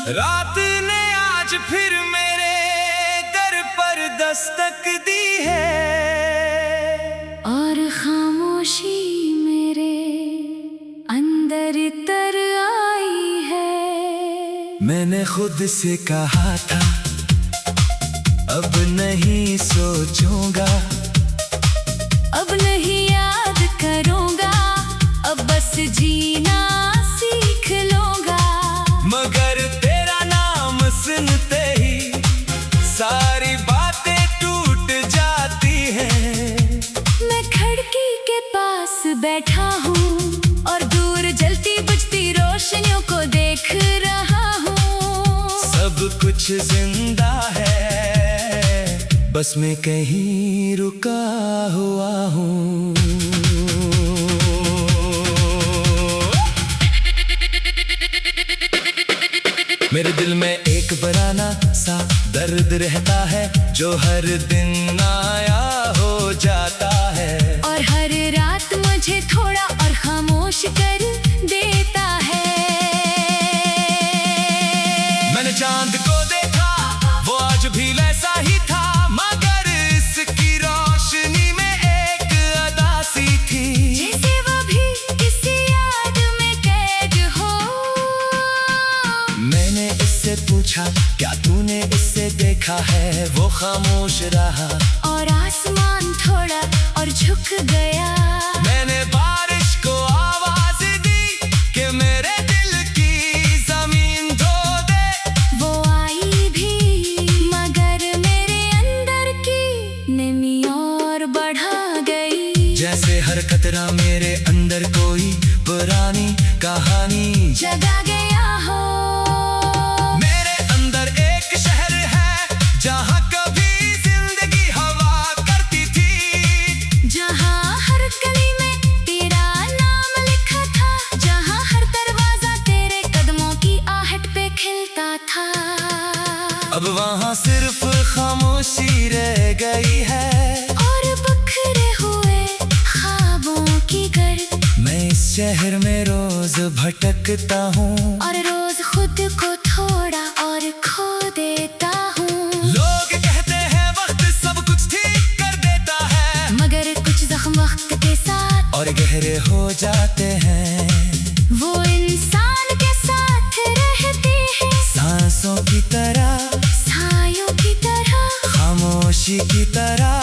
रात ने आज फिर मेरे दर पर दस्तक दी है और खामोशी मेरे अंदर तर आई है। मैंने खुद से कहा था अब नहीं सोचूंगा, अब नहीं याद करूंगा, अब बस जीना सीख लूंगा। मगर तेरा नाम सुनते ही सारी बातें टूट जाती हैं। मैं खिड़की के पास बैठा हूँ और दूर जलती बुझती रोशनियों को देख रहा हूँ। सब कुछ जिंदा है, बस मैं कहीं रुका हुआ हूँ। मेरे दिल में एक बराना सा दर्द रहता है जो हर दिन आया हो जाता है, और हर रात मुझे थोड़ा और खामोश कर देता है। मैंने चांद को देखा वो आज भी वैसा ही था, मगर इसकी रोशनी में एक अदा सी थी, जैसे वो भी किसी याद में कैद हो। मैंने इससे पूछा क्या तूने इससे देखा है, वो खामोश रहा और आसमान थोड़ा और झुक गया। मैंने बारिश को आवाज दी कि मेरे दिल की जमीन धो दे, वो आई भी मगर मेरे अंदर की नमी और बढ़ा गई। जैसे हर कतरा मेरे अंदर कोई पुरानी कहानी जगा गया हो। मेरे अंदर एक शहर है जहाँ कभी जिंदगी हवा करती थी, जहाँ हर गली में तेरा नाम लिखा था, जहाँ हर दरवाजा तेरे कदमों की आहट पे खिलता था। अब वहाँ सिर्फ खामोशी रह गई है और बिखरे हुए ख्वाबों की गर्द। मैं इस शहर में रोज भटकता हूँ और रोज खुद को थोड़ा और खो देता हूँ। लोग कहते हैं वक्त सब कुछ ठीक कर देता है, मगर कुछ जख्म वक्त के साथ और गहरे हो जाते हैं। वो इंसान के साथ रहते हैं, सांसों की तरह, सायों की तरह, खामोशी की तरह।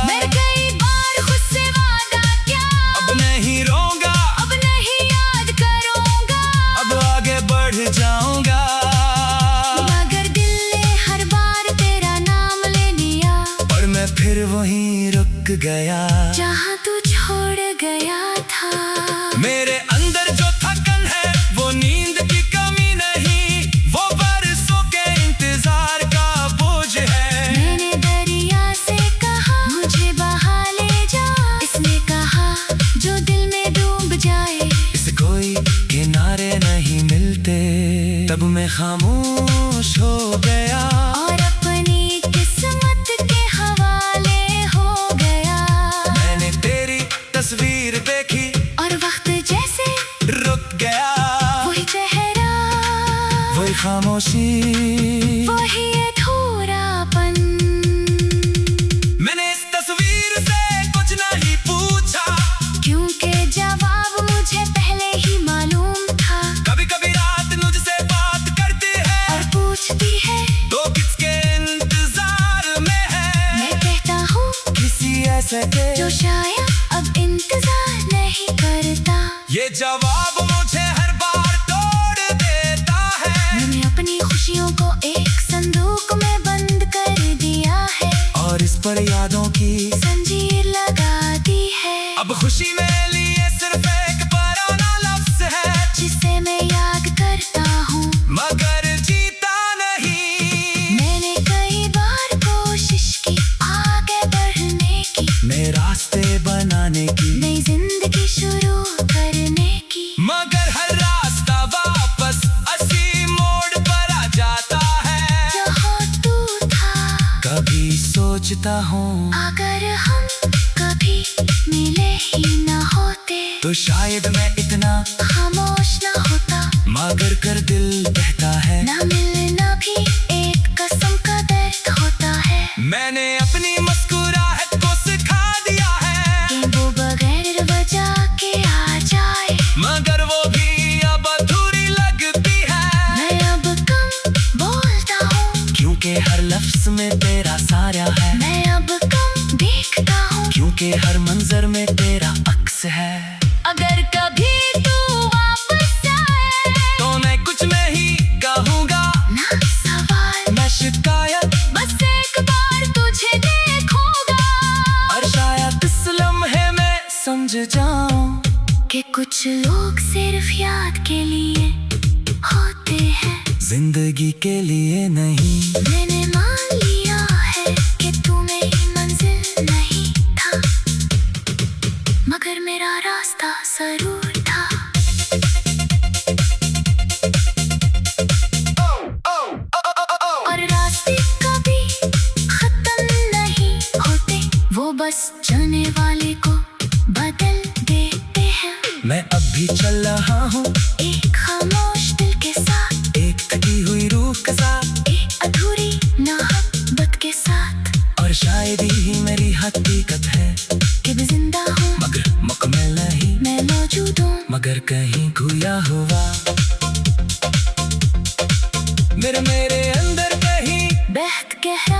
मैं कई बार खुद से वादा किया, अब नहीं रोऊंगा, अब नहीं याद करूंगा, अब आगे बढ़ जाऊंगा। मगर दिल ने हर बार तेरा नाम ले लिया, और मैं फिर वहीं रुक गया जहाँ तू छोड़ गया था। मेरे अंदर जो थकन है वो नींद की कमी नहीं, वो बरसों के इंतजार का बोझ है। मैंने दरिया से कहा मुझे बहा ले जा, इसने कहा जो दिल में डूब जाए। इसे कोई किनारे नहीं मिलते, तब मैं खामोश हो गया और अपनी किस्मत के हवाले हो गया। मैंने तेरी तस्वीर देखी और वक्त जैसे रुक गया, वही चेहरा, वही खामोशी, वही अधूरापन। मैंने इस तस्वीर से कुछ नहीं पूछा, क्योंकि जवाब मुझे पहले ही मालूम था। कभी कभी रात मुझसे बात करती है और पूछती है तो किसके इंतजार में है। मैं कहता हूँ किसी ऐसे के जो शायद अब इंतजार नहीं करता। ये जवाब मुझे हर बार तोड़ देता है। मैंने अपनी खुशियों को एक संदूक में बंद कर दिया है, और इस पर यादों की जंजीर लगा दी है। अब खुशी मेरे लिए सिर्फ एक पुराना लफ्ज है, जिसे मैं याद करता हूँ मगर जीता नहीं। मैंने कई बार कोशिश की आगे बढ़ने की, नए रास्ते बनाने की, नई जिंदगी शुरू करने की, मगर हर रास्ता वापस उसी मोड़ पर आ जाता है। जहाँ तू था। कभी सोचता हूँ अगर हम कभी मिले ही न होते, तो शायद मैं इतना खामोश न होता, मगर कर दिल कहता है ना कुछ लोग सिर्फ याद के लिए होते हैं, जिंदगी के लिए नहीं। मैंने मान लिया है कि तू मेरी मंजिल नहीं था, मगर मेरा रास्ता जरूर था। और रास्ते कभी खत्म नहीं होते, वो बस चलने वाले को बदल देते हैं। मैं अब भी चल रहा हूँ एक खामोश दिल के साथ, एक थकी हुई रूह के साथ, एक अधूरी मोहब्बत के साथ। और शायद ही मेरी हकीकत है कि मैं जिंदा हूँ मगर मुकम्मल नहीं, मैं मौजूद हूँ मगर कहीं खोया हुआ। मेरे अंदर कहीं बेहद गहरा